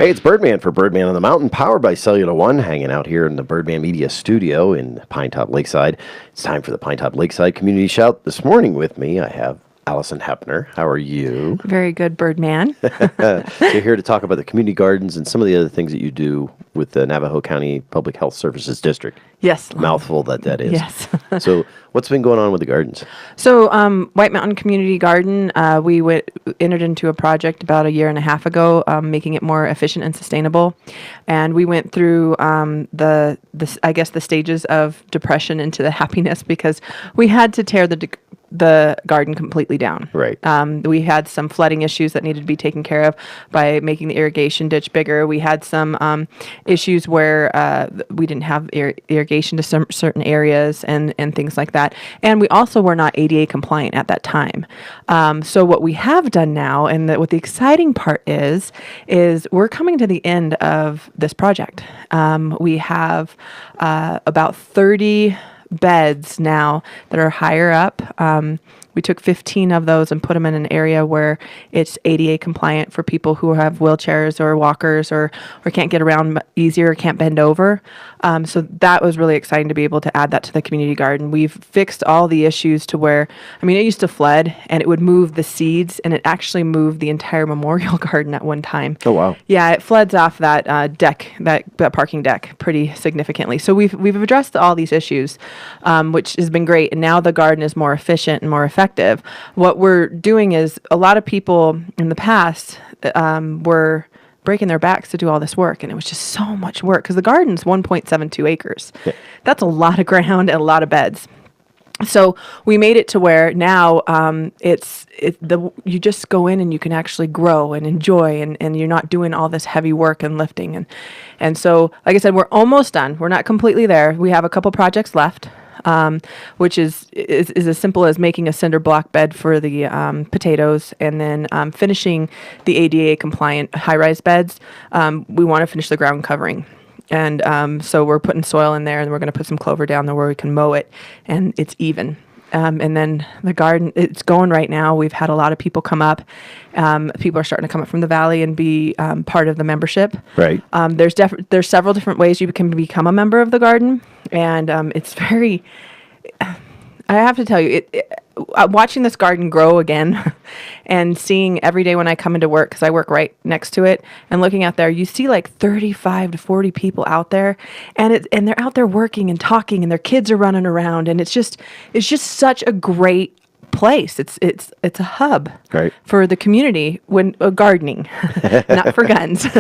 Hey, it's Birdman for Birdman on the Mountain, powered by Cellular One, hanging out here in the Birdman Media Studio in Pinetop, Lakeside. It's time for the Pinetop Lakeside Community Shout. This morning with me, I have Allison Hephner. How are you? Very good, Birdman. You're here to talk about the community gardens and some of the other things that you do with the Navajo County Public Health Services District. Yes. Mouthful that is. Yes. So what's been going on with the gardens? So White Mountain Community Garden, we entered into a project about 1.5 years ago, making it more efficient and sustainable. And we went through the stages of depression into the happiness because we had to tear the garden completely down. Right. We had some flooding issues that needed to be taken care of by making the irrigation ditch bigger. We had some issues where we didn't have irrigation to certain areas and things like that. And we also were not ADA compliant at that time. So what we have done now, and what the exciting part is we're coming to the end of this project. We have about 30 beds now that are higher up. We took 15 of those and put them in an area where it's ADA compliant for people who have wheelchairs or walkers or can't get around easier or can't bend over. So that was really exciting to be able to add that to the community garden. We've fixed all the issues to where, it used to flood and it would move the seeds, and it actually moved the entire memorial garden at one time. Oh, wow. Yeah, it floods off that deck, that parking deck pretty significantly. So we've addressed all these issues, which has been great. And now the garden is more efficient and more effective. What we're doing is a lot of people in the past were breaking their backs to do all this work, and it was just so much work because the garden's 1.72 acres. Yeah. That's a lot of ground and a lot of beds. So we made it to where now you just go in and you can actually grow and enjoy, and you're not doing all this heavy work and lifting. And so, like I said, we're almost done. We're not completely there. We have a couple projects left. Which is as simple as making a cinder block bed for the potatoes, and then finishing the ADA compliant high-rise beds. We want to finish the ground covering. And so we're putting soil in there, and we're going to put some clover down there where we can mow it, and it's even. And then the garden, it's going right now. We've had a lot of people come up. People are starting to come up from the valley and be part of the membership. Right. There's several different ways you can become a member of the garden, and it's very. I have to tell you, watching this garden grow again and seeing every day when I come into work, because I work right next to it, and looking out there, you see like 35 to 40 people out there, and they're out there working and talking, and their kids are running around, and it's just such a great place. It's a hub for the community when gardening, not for guns.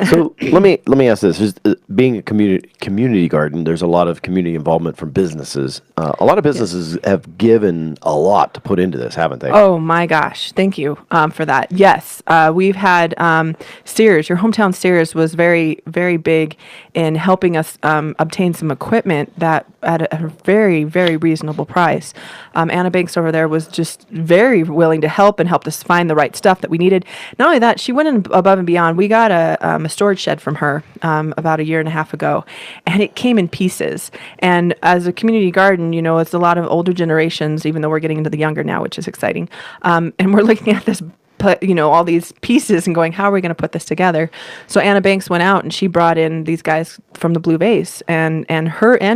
So let me ask this: being a community garden, there's a lot of community involvement from businesses. A lot of businesses have given a lot to put into this, haven't they? Oh my gosh, thank you for that. Yes, we've had Sears. Your hometown Sears was very, very big in helping us obtain some equipment that at a very, very reasonable price. Anna Banks over there was just very willing to help and helped us find the right stuff that we needed. Not only that, she went in above and beyond. We got a storage shed from her about 1.5 years ago, and it came in pieces. And as a community garden, it's a lot of older generations, even though we're getting into the younger now, which is exciting. And we're looking at this all these pieces and going, how are we going to put this together? So Anna Banks went out and she brought in these guys from the Blue Vase, and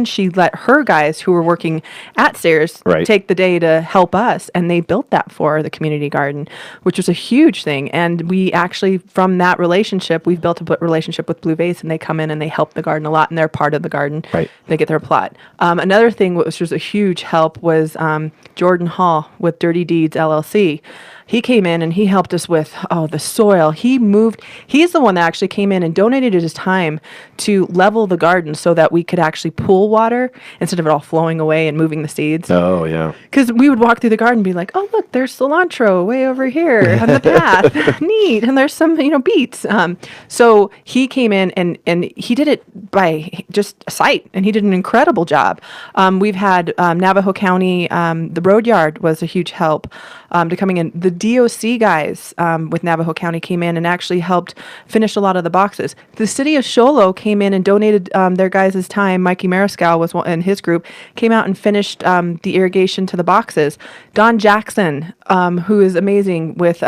she let her guys who were working at Sears take the day to help us, and they built that for the community garden, which was a huge thing. And we actually, from that relationship, we've built a relationship with Blue Vase, and they come in and they help the garden a lot, and they're part of the garden. Right. They get their plot. Another thing which was a huge help was Jordan Hall with Dirty Deeds LLC. He came in and he helped us with the soil. He's the one that actually came in and donated his time to level the garden so that we could actually pool water instead of it all flowing away and moving the seeds. Oh, yeah. Because we would walk through the garden and be like, oh, look, there's cilantro way over here on the path. Neat. And there's some, beets. So he came in and he did it by just sight, and he did an incredible job. We've had Navajo County, the road yard was a huge help to coming in. The DOC guys with Navajo County came in and actually helped finish a lot of the boxes. The city of Show Low came in and donated their guys' time. Mikey Mariscal was one, and his group came out and finished the irrigation to the boxes. Don Jackson, who is amazing with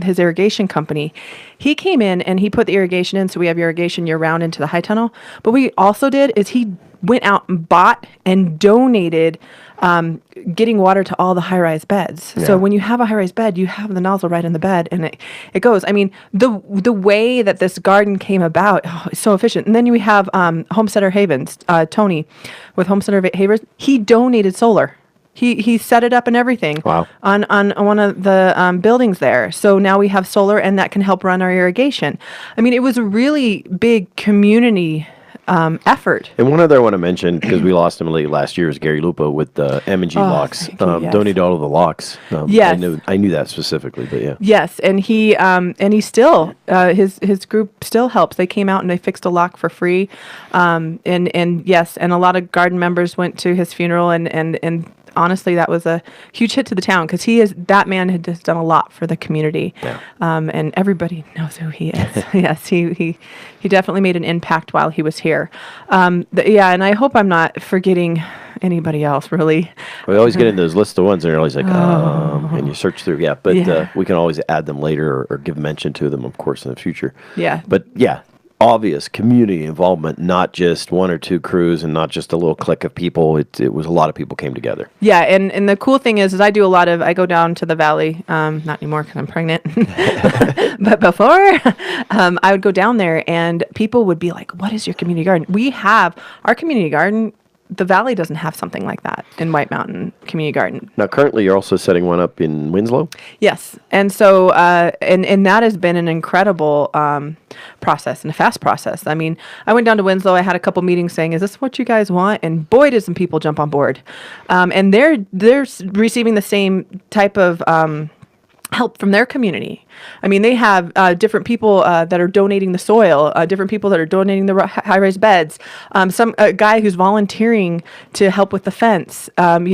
his irrigation company, he came in and he put the irrigation in, so we have irrigation year round into the high tunnel. But what we also did is he went out and bought and donated getting water to all the high-rise beds. Yeah. So when you have a high-rise bed, you have the nozzle right in the bed, and it goes. I mean, the way that this garden came about, it's so efficient. And then we have Homesteader Havens, Tony, with Homesteader Havens. He donated solar. He set it up and everything. Wow. on one of the buildings there. So now we have solar, and that can help run our irrigation. I mean, it was a really big community effort. And one other I want to mention, because we lost him late last year, is Gary Lupo with the M&G locks. Yes. Donated all of the locks. Yes. I knew that specifically, but yeah. Yes, and he still his group still helps. They came out and they fixed a lock for free. And yes, and a lot of garden members went to his funeral, and honestly, that was a huge hit to the town, because that man had just done a lot for the community. Yeah. And everybody knows who he is. Yes, he definitely made an impact while he was here. And I hope I'm not forgetting anybody else, really. We always get into those lists of ones, and you're always like, and you search through. Yeah, but we can always add them later or give mention to them, of course, in the future. Yeah. But yeah. Obvious community involvement, not just one or two crews and not just a little clique of people. It was a lot of people came together. Yeah, and the cool thing is I go down to the valley, not anymore because I'm pregnant, but before I would go down there and people would be like, what is your community garden? We have our community garden. The valley doesn't have something like that in White Mountain Community Garden. Now, currently, you're also setting one up in Winslow? Yes. And so, and that has been an incredible process and a fast process. I mean, I went down to Winslow. I had a couple meetings saying, is this what you guys want? And boy, did some people jump on board. And they're receiving the same type of help from their community. I mean, they have different people that are donating the soil, different people that are donating the high-rise beds, a guy who's volunteering to help with the fence, and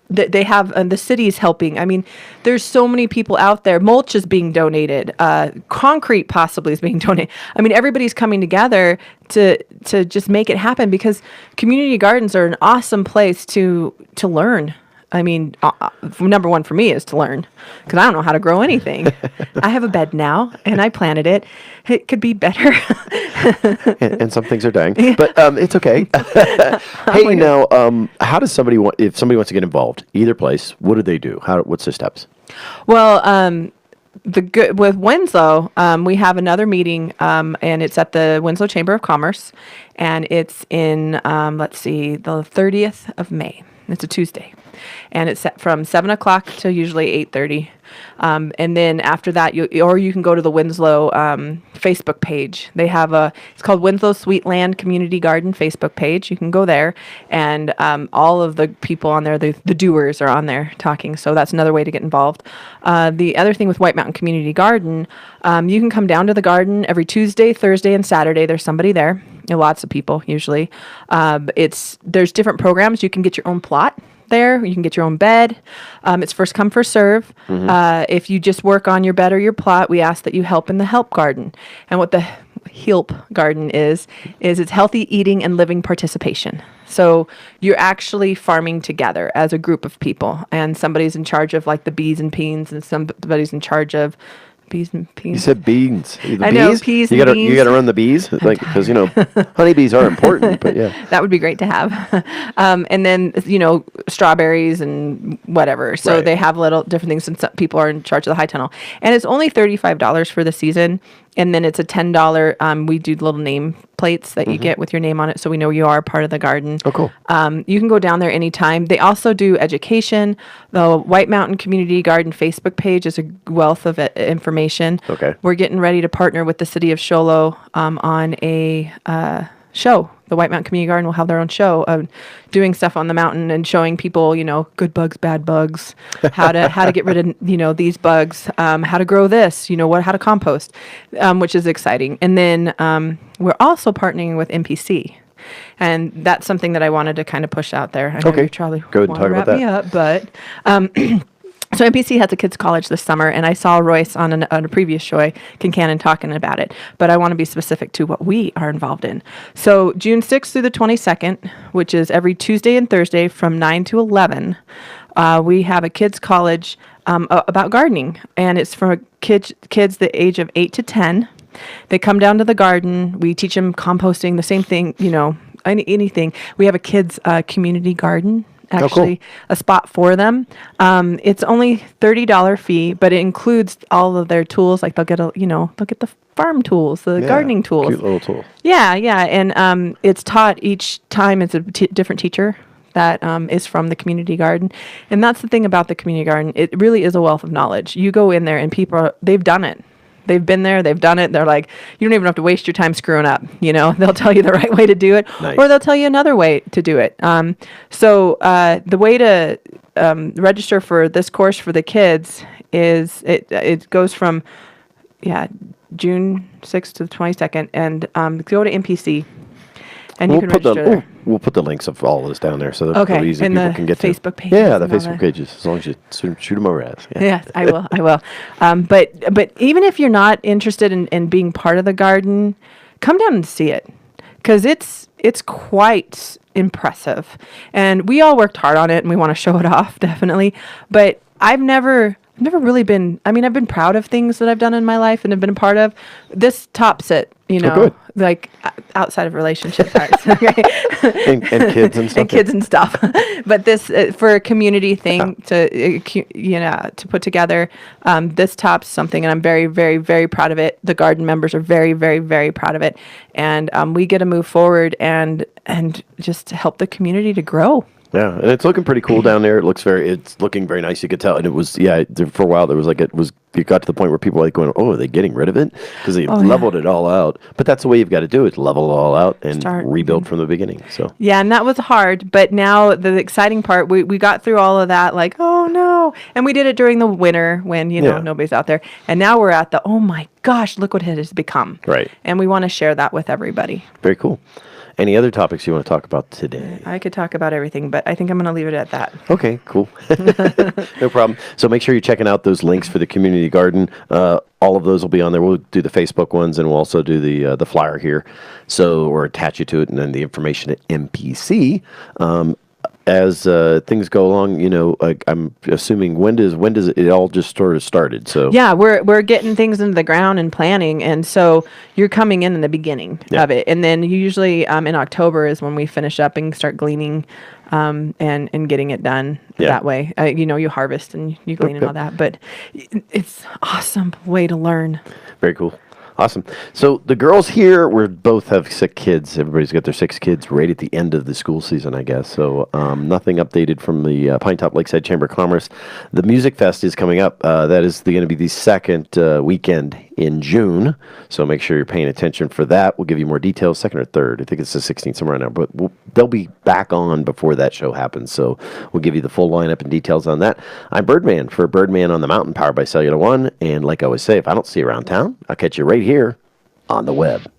they have the city's helping. I mean, there's so many people out there. Mulch is being donated. Concrete possibly is being donated. I mean, everybody's coming together to just make it happen, because community gardens are an awesome place to learn. I mean, number one for me is to learn, because I don't know how to grow anything. I have a bed now, and I planted it. It could be better. and some things are dying, but it's okay. Hey, now, how does if somebody wants to get involved, either place, what do they do? What's the steps? Well, with Winslow, we have another meeting, and it's at the Winslow Chamber of Commerce, and it's in, the 30th of May. It's a Tuesday. And it's set from 7 o'clock to usually 8:30. And then after that, you can go to the Winslow Facebook page. They have it's called Winslow Sweetland Community Garden Facebook page. You can go there, and all of the people on there, the doers are on there talking. So that's another way to get involved. The other thing with White Mountain Community Garden, you can come down to the garden every Tuesday, Thursday, and Saturday. There's somebody there. Lots of people usually. There's different programs. You can get your own plot there. You can get your own bed. It's first come, first serve. Mm-hmm. If you just work on your bed or your plot, we ask that you help in the help garden. And what the HELP garden is it's healthy eating and living participation. So you're actually farming together as a group of people, and somebody's in charge of like the bees and peas, and somebody's in charge of peas and peas. You said beans. I know, peas and beans. You got to run the bees, because honeybees are important. But yeah, that would be great to have. And then strawberries and whatever. So right. They have little different things, and some people are in charge of the high tunnel. And it's only $35 for the season. And then it's a $10. We do little name plates that you get with your name on it, so we know you are part of the garden. Oh, cool. You can go down there anytime. They also do education. The White Mountain Community Garden Facebook page is a wealth of information. Okay. We're getting ready to partner with the city of Show Low on a show. The White Mountain Community Garden will have their own show of doing stuff on the mountain and showing people, good bugs, bad bugs, how to get rid of, these bugs, how to grow this, how to compost, which is exciting. And then we're also partnering with NPC. And that's something that I wanted to kind of push out there. I know you, Charlie, go ahead and talk about that. Me up, but So NPC has a kids college this summer, and I saw Royce on a previous show, Kincannon, talking about it. But I want to be specific to what we are involved in. So June 6th through the 22nd, which is every Tuesday and Thursday from 9 to 11, we have a kids college about gardening, and it's for kids the age of 8 to 10. They come down to the garden. We teach them composting, the same thing, anything. We have a kids community garden. Actually, a spot for them. It's only $30 fee, but it includes all of their tools. Like they'll get they'll get the farm tools, the gardening tools. Cute little tool. Yeah, and it's taught each time. It's a different teacher that is from the community garden, and that's the thing about the community garden. It really is a wealth of knowledge. You go in there, and they've done it. They've been there, they've done it. They're like, you don't even have to waste your time screwing up. They'll tell you the right way to do it, Nice. or they'll tell you another way to do it. So the way to register for this course for the kids is it goes from June 6th to the 22nd, and go to NPC, and you can register there. We'll put the links of all of this down there so that Okay, easy and people the can get Facebook to. pages Yeah, the and all Facebook that. pages, as long as you shoot them over at us. Yeah. Yes, I will. But even if you're not interested in being part of the garden, come down and see it, because it's quite impressive. And we all worked hard on it, and we want to show it off, definitely. But I've never really been. I mean, I've been proud of things that I've done in my life and have been a part of. This tops it, good. like outside of relationship parts, okay? and kids and stuff. And kids and stuff. But this for a community thing to put together, this tops something, and I'm very, very, very proud of it. The garden members are very, very, very proud of it, and we get to move forward and just help the community to grow. Yeah, and it's looking pretty cool down there. It's looking very nice. You could tell, and it was for a while there was it got to the point where people were like going, oh, are they getting rid of it? Because they leveled it all out. But that's the way you've got to do it: level it all out and rebuild from the beginning. So yeah, and that was hard. But now the exciting part, we got through all of that. Like, oh no, and we did it during the winter when nobody's out there. And now we're at the oh my gosh, look what it has become. Right. And we want to share that with everybody. Very cool. Any other topics you want to talk about today? I could talk about everything, but I think I'm going to leave it at that. Okay, cool. No problem. So make sure you're checking out those links for the community garden. All of those will be on there. We'll do the Facebook ones, and we'll also do the flyer here, or attach you to it, and then the information at MPC. As things go along, I'm assuming when does it all just sort of started? So yeah, we're getting things into the ground and planning, and so you're coming in the beginning of it, and then usually in October is when we finish up and start gleaning, and getting it done that way. You harvest and you glean and all that, but it's awesome way to learn. Very cool. Awesome. So the girls here, we both have 6 kids. Everybody's got their 6 kids right at the end of the school season, I guess. So nothing updated from the Pinetop Lakeside Chamber of Commerce. The Music Fest is coming up. That is going to be the second weekend in June. So make sure you're paying attention for that. We'll give you more details, 2nd or 3rd. I think it's the 16th, somewhere around there. But they'll be back on before that show happens. So we'll give you the full lineup and details on that. I'm Birdman for Birdman on the Mountain, powered by Cellular One. And like I always say, if I don't see you around town, I'll catch you right here on the web.